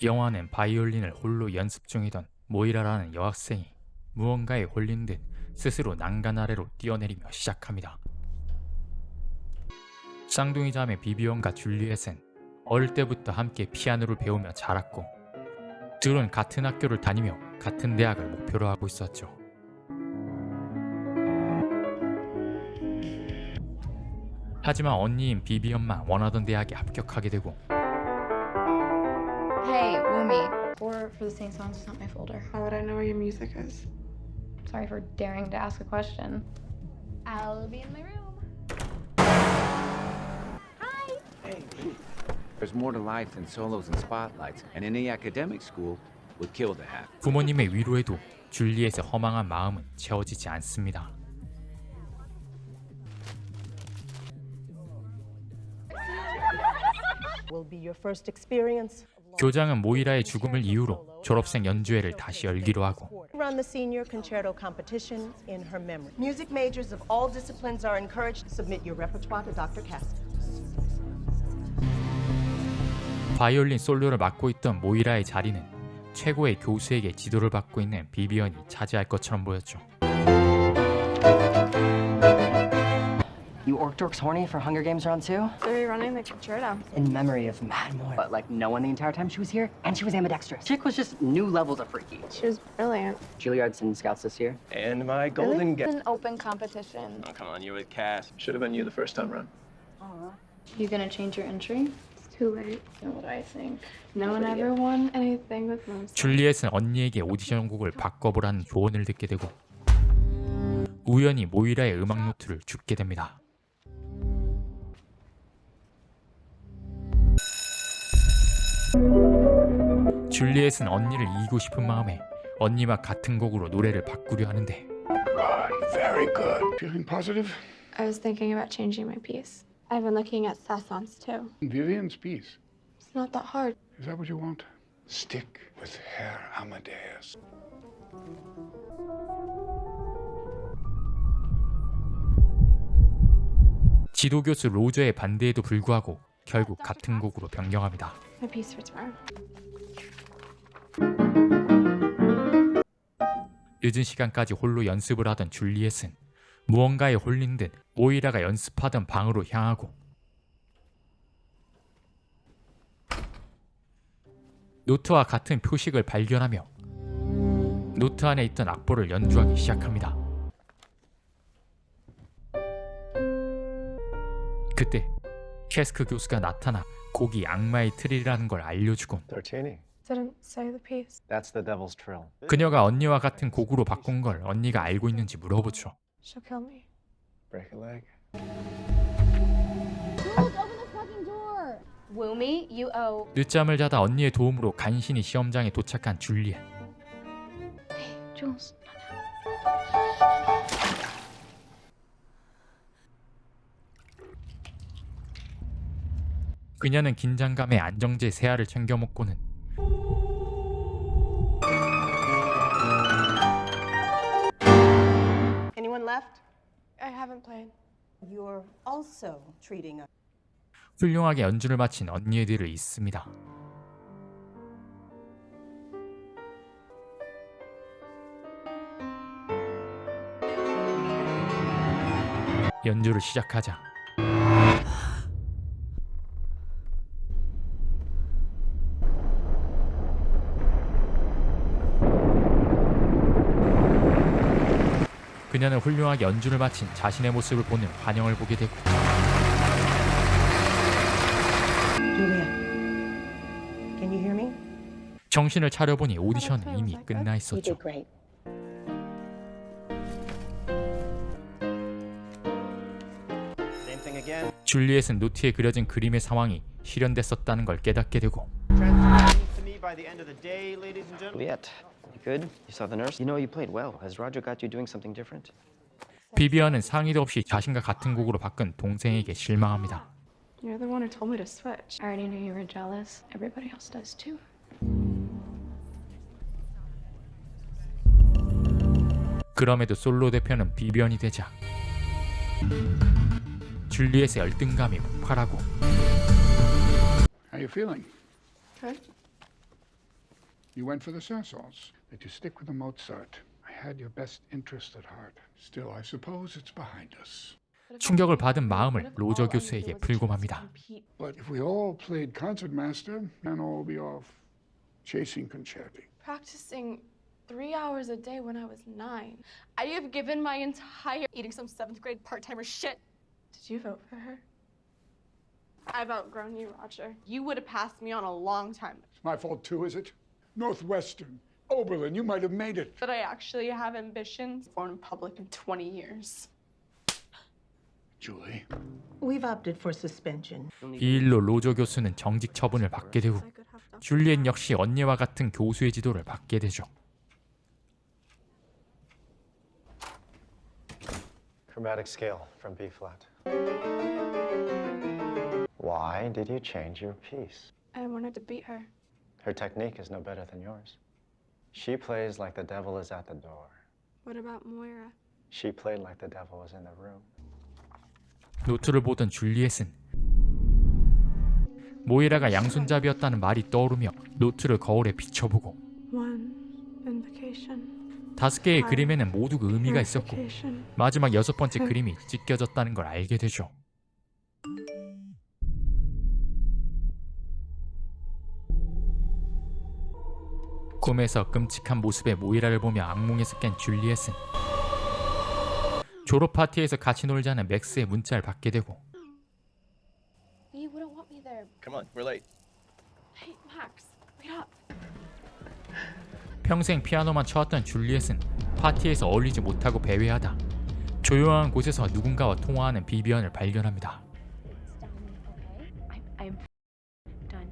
영화는 바이올린을 홀로 연습 중이던 모이라라는 여학생이 무언가에 홀린 듯 스스로 난간 아래로 뛰어내리며 시작합니다. 쌍둥이 자매 비비언과 줄리엣은 어릴 때부터 함께 피아노를 배우며 자랐고 둘은 같은 학교를 다니며 같은 대학을 목표로 하고 있었죠. 하지만 언니인 비비언만 원하던 대학에 합격하게 되고 Hey, Woomy. For the same songs, it's not my folder. How would I know where your music is? Sorry for daring to ask a question. I'll be in my room. Hi. Hey, there's more to life than solos and spotlights, and any academic school would kill to have. 부모님의 위로에도 줄리엣의 허망한 마음은 채워지지 않습니다. Will be your first experience. 교장은 모이라의 죽음을 이유로 졸업생 연주회를 다시 열기로 하고 Run the senior concerto competition in her memory. Music majors of all disciplines are encouraged to submit your repertoire to Dr. Cass. 바이올린 솔로를 맡고 있던 모이라의 자리는 최고의 교수에게 지도를 받고 있는 비비언이 차지할 것처럼 보였죠. You orc dorks horny for Hunger Games round 2? They're rerunning the concerto. In memory of Mad Moy. But like no one the entire time she was here, and she was ambidextrous. Chick was just new levels of freaky. She was brilliant. Juilliard's in Scouts this year. And my golden It's an open competition. Oh, come on, you're with Cass. Should have been you the first time around. You gonna change your entry? It's too late. You know what I think. No one ever won anything with most. 줄리엣은 언니에게 오디션 곡을 바꿔보라는 조언을 듣게 되고 우연히 모이라의 음악 노트를 줍게 됩니다. 줄리엣은 언니를 이기고 싶은 마음에 언니와 같은 곡으로 노래를 바꾸려 하는데 Good, very good. Feeling positive? I was thinking about changing my piece. I've been looking at Sasson's too. Vivian's piece. It's not that hard. Is that what you want? Stick with Herr Amadeus. 지도교수 로저의 반대에도 불구하고 결국 같은 곡으로 변경합니다. My piece for tomorrow. 늦은 시간까지 홀로 연습을 하던 줄리엣은 무언가에 홀린 듯 모이라가 연습하던 방으로 향하고 노트와 같은 표식을 발견하며 노트 안에 있던 악보를 연주하기 시작합니다. 그때 캐스크 교수가 나타나 곡이 악마의 틀이라는 걸 알려주곤 Tortini. Didn't say the piece. That's the devil's trill. 그녀가 언니와 같은 곡으로 바꾼 걸 언니가 알고 있는지 물어보죠. She'll kill me. Break a leg. Woomy, you owe. 늦잠을 자다 언니의 도움으로 간신히 시험장에 도착한 줄리엣. Jules. 그녀는 긴장감에 안정제 세 알을 챙겨 먹고는 Anyone left? I haven't played. You're also treating a 훌륭하게 연주를 마친 언니의 뒤를 잇습니다. 연주를 시작하자 그녀는 훌륭하게 연주를 마친 자신의 모습을 보는 환영을 보게 되고 Julia. Can you hear me? 정신을 차려보니 오디션은 이미 끝나 You 있었죠. did great. Same thing again. 줄리엣은 노트에 그려진 그림의 상황이 실현됐었다는 걸 깨닫게 되고 Transmitting to me by the end of the day, ladies and gentlemen. Juliet, you good? You saw the nurse? You know you played well. Has Roger got you doing something different? 비비언은 상의도 없이 자신과 같은 곡으로 바꾼 동생에게 실망합니다. You're the one who told me to switch. I already knew you were jealous. Everybody else does too. 그럼에도 솔로 대표는 비비언이 되자 줄리엣의 열등감이 폭발하고 How you feeling? Good. You went for the Saint-Saëns. That you stick with the Mozart. I had your best interest at heart. Still, I suppose it's behind us. 충격을 받은 마음을 로저 교수에게 풀고 맙니다. But if we all played concertmaster, then all be off chasing concerti. Practicing 3 hours a day when I was 9. I have given my entire eating some 7th grade part-timer shit. Did you vote for her? I've outgrown you, Roger. You would have passed me on a long time. It's my fault too, is it? Northwestern, Oberlin, you might have made it. But I actually have ambitions. Born in public in 20 years. Julie. We've opted for suspension. 이 일로 로저 교수는 정직 처분을 받게 되고 줄리엣 역시 언니와 같은 교수의 지도를 받게 되죠. Chromatic scale from B flat. Why did you change your piece? I wanted to beat her. Her technique is no better than yours. She plays like the devil is at the door. What about Moira? She played like the devil was in the room. 노트를 보던 줄리엣은 모이라가 양손잡이였다는 말이 떠오르며 노트를 거울에 비춰보고 One invocation. 5개의 그림에는 모두 의미가 있었고 마지막 6번째 그림이 찢겨졌다는 걸 알게 되죠. 꿈에서 끔찍한 모습의 모이라를 보며 악몽에서 깬 줄리엣은 졸업 파티에서 같이 놀자는 맥스의 문자를 받게 되고 You wouldn't want me there. Come on, we're late. Hey, Max, wait up. 평생 피아노만 쳐왔던 줄리엣은 파티에서 어울리지 못하고 배회하다 조용한 곳에서 누군가와 통화하는 비비언을 발견합니다. I'm done.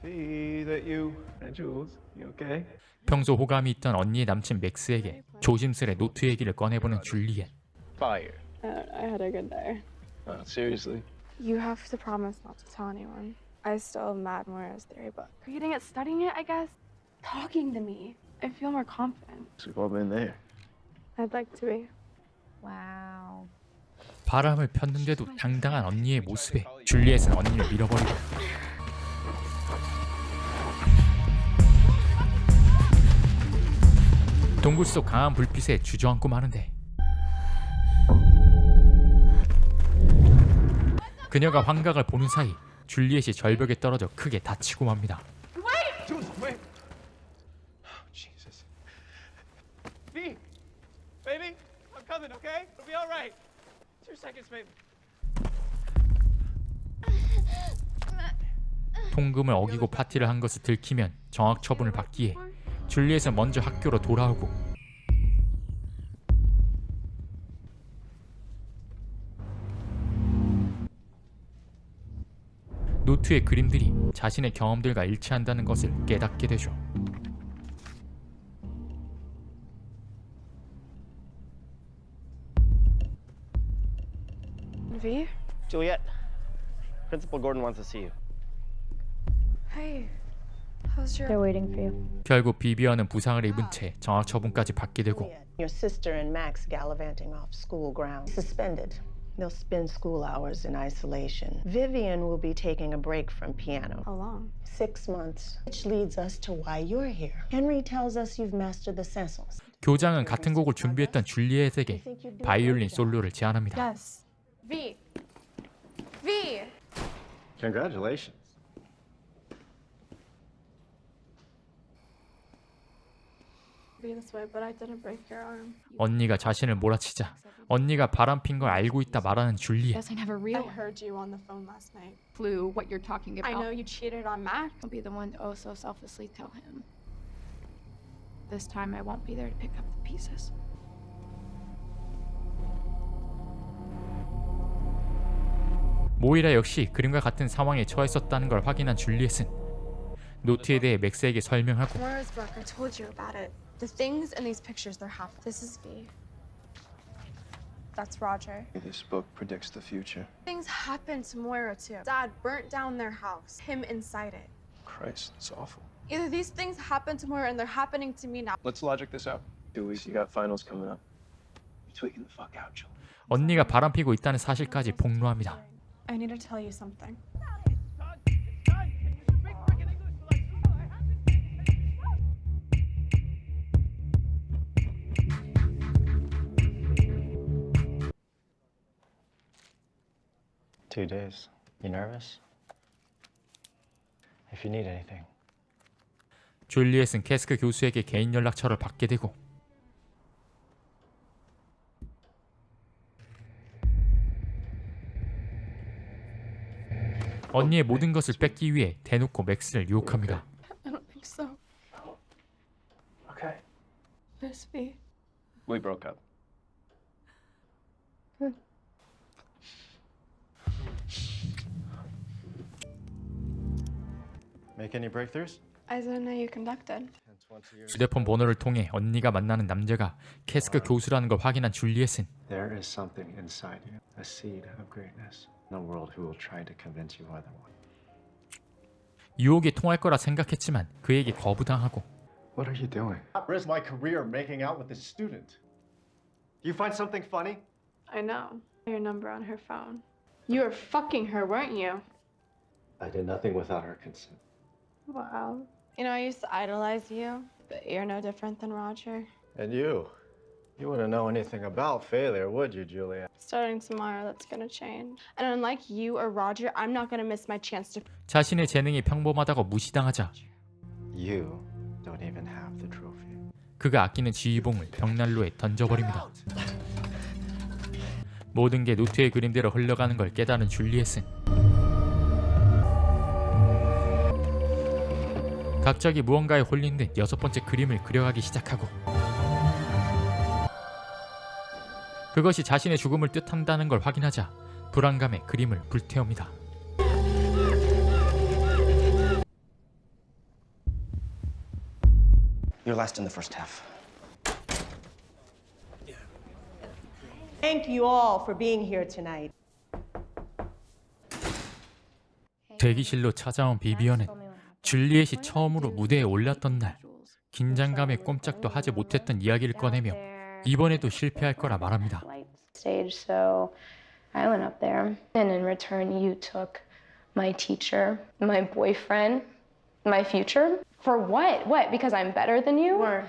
See that you and Jules, you okay? 평소 호감이 있던 언니의 남친 맥스에게 조심스레 노트 얘기를 꺼내보는 줄리엣. Fire. I had a good day. Seriously? You have to promise not to tell anyone. I still have Mad Moira's theory book. Reading it, studying it, I guess. Talking to me. I feel more confident. We've all been there. I'd like to be. Wow. 바람을 폈는데도 당당한 언니의 모습에 줄리엣은 언니를 밀어버리고 동굴 속 강한 불빛에 주저앉고 마는데 그녀가 환각을 보는 사이 줄리엣이 절벽에 떨어져 크게 다치고 맙니다. Jules, wait. Oh, Jesus. V, baby, I'm coming, okay? It'll be all right. 2 seconds, baby. 통금을 어기고 파티를 한 것을 들키면 정학 처분을 받기에 줄리엣은 먼저 학교로 돌아오고 노트의 그림들이 자신의 경험들과 일치한다는 것을 깨닫게 되죠. V? Juliet, Principal Gordon wants to see you. Hey. How's your... They're waiting for you. 결국 비비언은 부상을 입은 채 정학 처분까지 받게 되고 Your sister and Max gallivanting off school grounds. Suspended. They'll spend school hours in isolation. Vivian will be taking a break from piano. How long? 6 months. Which leads us to why you're here. Henry tells us you've mastered the Saint-Saëns. 교장은 같은 곡을 준비했던 줄리엣에게 바이올린 솔로를 제안합니다. Yes. V. V. Congratulations. Be this way, but I didn't break your arm. 언니가 자신을 몰아치자 언니가 바람핀 걸 알고 있다 말하는 줄리엣. Guess I never I realized heard you on the phone last night. flew what you're talking about. I know you cheated on Max. I'll be the one to oh so selflessly tell him. This time I won't be there to pick up the pieces. 모이라 역시 그림과 같은 상황에 처했었다는 걸 확인한 줄리엣은 노트에 대해 맥스에게 설명하고 Moira's book, I told you about it. The things in these pictures, they're half. This is V. That's Roger. This book predicts the future. Things happened to Moira too. Dad burnt down their house, him inside it. Christ, that's awful. Either these things happened to Moira and they're happening to me now. Let's logic this out. 2 weeks, you got finals coming up. You're tweaking the fuck out, Joel. 언니가 바람피고 있다는 사실까지 폭로합니다. I need to tell you something. 2 days. You nervous? If you need anything. 줄리엣은 캐스크 교수에게 개인 연락처를 받게 되고 언니의 모든 것을 뺏기 위해 대놓고 맥스를 유혹합니다. I don't think so. Okay. Miss V. We broke up. Make any breakthroughs? I didn't know you conducted. 휴대폰 번호를 통해 언니가 만나는 남자가 캐스크 교수라는 걸 확인한 줄리엣은 There is something inside you, a seed of greatness. No world who will try to convince you otherwise. 유혹이 통할 거라 생각했지만 그에게 거부당하고 What are you doing? Risk my career making out with this student. Do you find something funny? I know. Your number on her phone. You were fucking her, weren't you? I did nothing without her consent. Wow. You know, I used to idolize you, but you're no different than Roger. And you wouldn't know anything about failure, would you, Julia? Starting tomorrow, that's gonna change. And unlike you or Roger, I'm not gonna miss my chance to. 자신의 재능이 평범하다고 무시당하자 You don't even have the trophy. 그가 아끼는 지휘봉을 벽난로에 던져버립니다. 모든 게 노트의 그림대로 흘러가는 걸 깨달은 줄리엣은 갑자기 무언가에 홀린 듯 6번째 그림을 그려가기 시작하고 그것이 자신의 죽음을 뜻한다는 걸 확인하자 불안감에 그림을 불태웁니다. You're last in the first half. Thank you all for being here tonight. 대기실로 찾아온 비비언은 줄리엣이 처음으로 무대에 올랐던 날 긴장감에 꼼짝도 하지 못했던 이야기를 꺼내며 이번에도 실패할 거라 말합니다. Stage, so I went up there, and in return, you took my teacher, my boyfriend, my future. For what? What? Because I'm better than you? Were.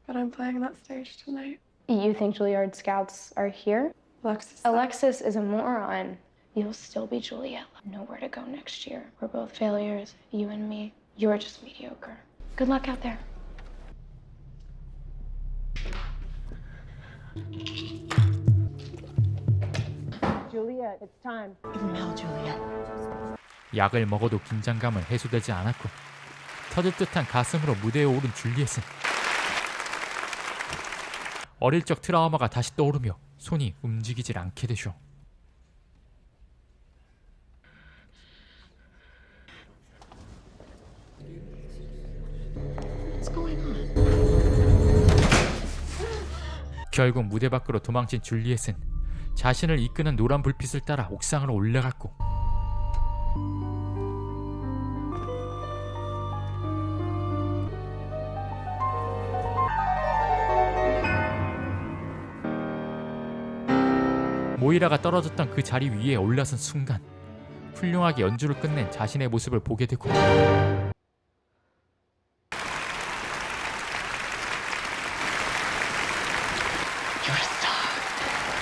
But I'm playing that stage tonight. You think Juilliard scouts are here? Alexis. Alexis is a moron. You'll still be Juliet. Nowhere to go next year. We're both failures, you and me. You're just mediocre. Good luck out there. Juliet, it's time. Give him hell, Juliet. 약을 먹어도 긴장감은 해소되지 않았고 터질 듯한 가슴으로 무대에 오른 줄리엣은 어릴 적 트라우마가 다시 떠오르며 손이 움직이질 않게 되죠. What's going on? 결국 무대 밖으로 도망친 줄리엣은 자신을 이끄는 노란 불빛을 따라 옥상으로 올라갔고 모이라가 떨어졌던 그 자리 위에 올라선 순간 훌륭하게 연주를 끝낸 자신의 모습을 보게 되고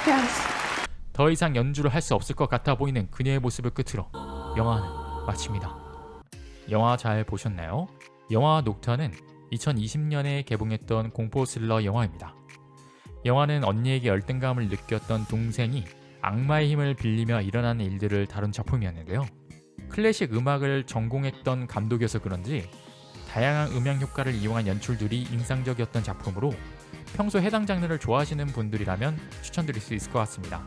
Yes. 더 이상 연주를 할 수 없을 것 같아 보이는 그녀의 모습을 끝으로 영화는 마칩니다. 영화 잘 보셨나요? 영화 녹타는 2020년에 개봉했던 공포 스릴러 영화입니다. 영화는 언니에게 열등감을 느꼈던 동생이 악마의 힘을 빌리며 일어나는 일들을 다룬 작품이었는데요. 클래식 음악을 전공했던 감독이어서 그런지 다양한 음향 효과를 이용한 연출들이 인상적이었던 작품으로 평소 해당 장르를 좋아하시는 분들이라면 추천드릴 수 있을 것 같습니다.